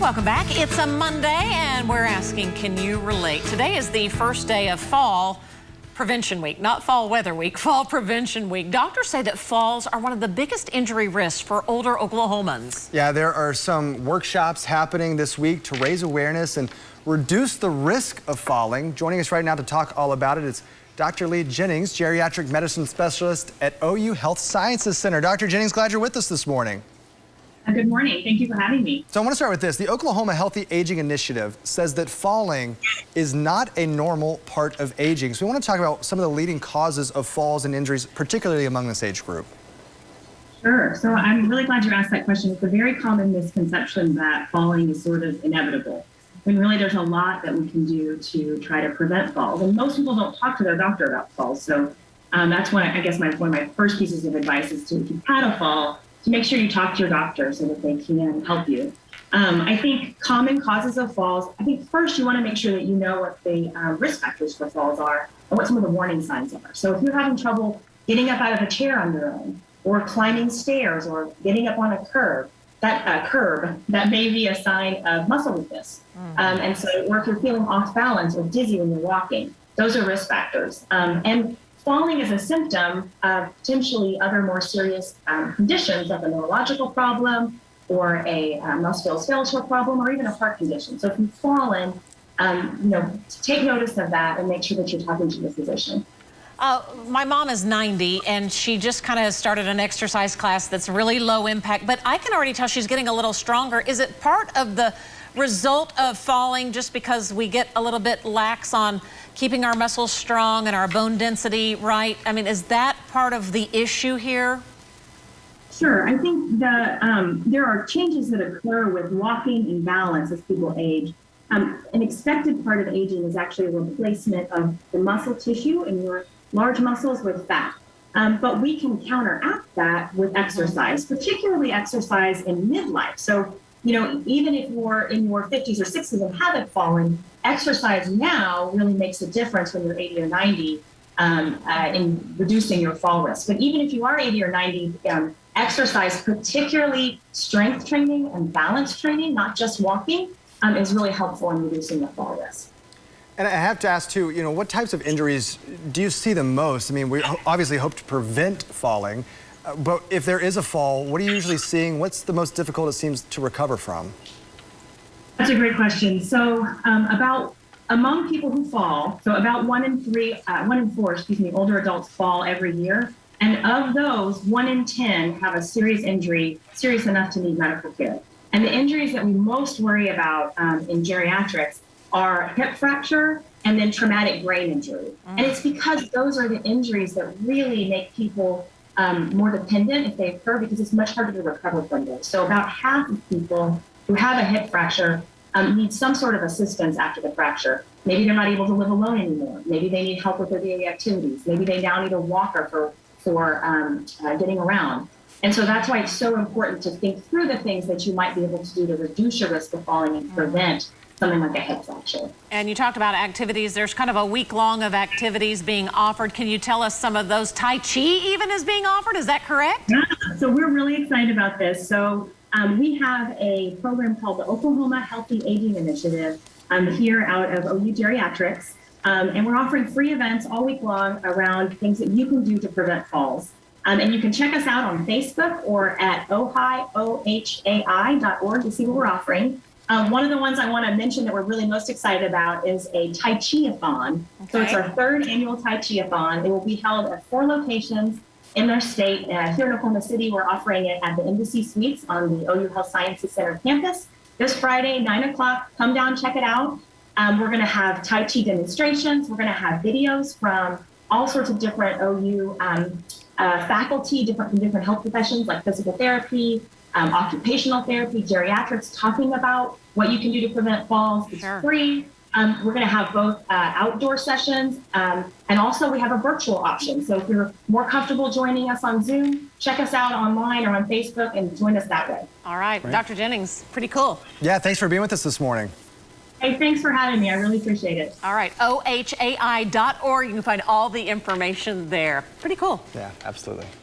Welcome back. It's a Monday, and we're asking, can you relate? Today is the first day of Fall Prevention Week, not Fall Weather Week, Fall Prevention Week. Doctors say that falls are one of the biggest injury risks for older Oklahomans. Yeah, there are some workshops happening this week to raise awareness and reduce the risk of falling. Joining us right now to talk all about it is Dr. Lee Jennings, geriatric medicine specialist at OU Health Sciences Center. Dr. Jennings, glad you're with us this morning. Good morning. Thank you for having me. So I want to start with this. The Oklahoma Healthy Aging Initiative says that falling is not a normal part of aging. So we want to talk about some of the leading causes of falls and injuries, particularly among this age group. Sure. So I'm really glad you asked that question. It's a very common misconception that falling is sort of inevitable, when really there's a lot that we can do to try to prevent falls. And most people don't talk to their doctor about falls. So that's one, I guess, one of my first pieces of advice is to, if you've had a fall, to make sure you talk to your doctor so that they can help you. I think common causes of falls, I think first you want to make sure that you know what the risk factors for falls are and what some of the warning signs are. So if you're having trouble getting up out of a chair on your own, or climbing stairs, or getting up on a curb, that may be a sign of muscle weakness. And so, or if you're feeling off balance or dizzy when you're walking, those are risk factors. And falling is a symptom of potentially other more serious conditions, like a neurological problem or a musculoskeletal problem, or even a heart condition. So if you've fallen, take notice of that and make sure that you're talking to your physician. My mom is 90, and she just kind of started an exercise class that's really low impact, but I can already tell she's getting a little stronger. Is it part of the result of falling just because we get a little bit lax on keeping our muscles strong and our bone density right? I mean, is that part of the issue here? Sure. I think there are changes that occur with walking and balance as people age. An expected part of aging is actually a replacement of the muscle tissue in your large muscles with fat. But we can counteract that with exercise, particularly exercise in midlife. So, even if you're in your 50s or 60s and haven't fallen, exercise now really makes a difference when you're 80 or 90 in reducing your fall risk. But even if you are 80 or 90, exercise, particularly strength training and balance training, not just walking, is really helpful in reducing the fall risk. And I have to ask too, what types of injuries do you see the most? I mean, we obviously hope to prevent falling, but if there is a fall, what are you usually seeing? What's the most difficult it seems to recover from? That's a great question. So among people who fall, so about 1 in 4, older adults fall every year. And of those, 1 in 10 have a serious injury, serious enough to need medical care. And the injuries that we most worry about in geriatrics are hip fracture and then traumatic brain injury. And it's because those are the injuries that really make people more dependent if they occur, because it's much harder to recover from those. So about half of people who have a hip fracture need some sort of assistance after the fracture. Maybe they're not able to live alone anymore. Maybe they need help with their daily activities. Maybe they now need a walker for getting around. And so that's why it's so important to think through the things that you might be able to do to reduce your risk of falling and prevent something like a hip fracture. And you talked about activities. There's kind of a week long of activities being offered. Can you tell us some of those? Tai Chi even is being offered, is that correct? Yeah, so we're really excited about this. So we have a program called the Oklahoma Healthy Aging Initiative here out of OU Geriatrics. And we're offering free events all week long around things that you can do to prevent falls. And you can check us out on Facebook or at ohai.org to see what we're offering. One of the ones I want to mention that we're really most excited about is a Tai Chi-a-thon. Okay. So it's our 3rd annual Tai Chi-a-thon. It will be held at 4 locations in our state. Here in Oklahoma City, we're offering it at the Embassy Suites on the OU Health Sciences Center campus this Friday, 9 o'clock. Come down, check it out. We're going to have Tai Chi demonstrations. We're going to have videos from all sorts of different OU faculty, different health professions like physical therapy, occupational therapy, geriatrics, talking about what you can do to prevent falls. It's free. We're going to have both outdoor sessions, and also we have a virtual option. So if you're more comfortable joining us on Zoom, check us out online or on Facebook and join us that way. All right. Dr. Jennings, pretty cool. Yeah, thanks for being with us this morning. Hey, thanks for having me. I really appreciate it. All right, ohai.org. You can find all the information there. Pretty cool. Yeah, absolutely.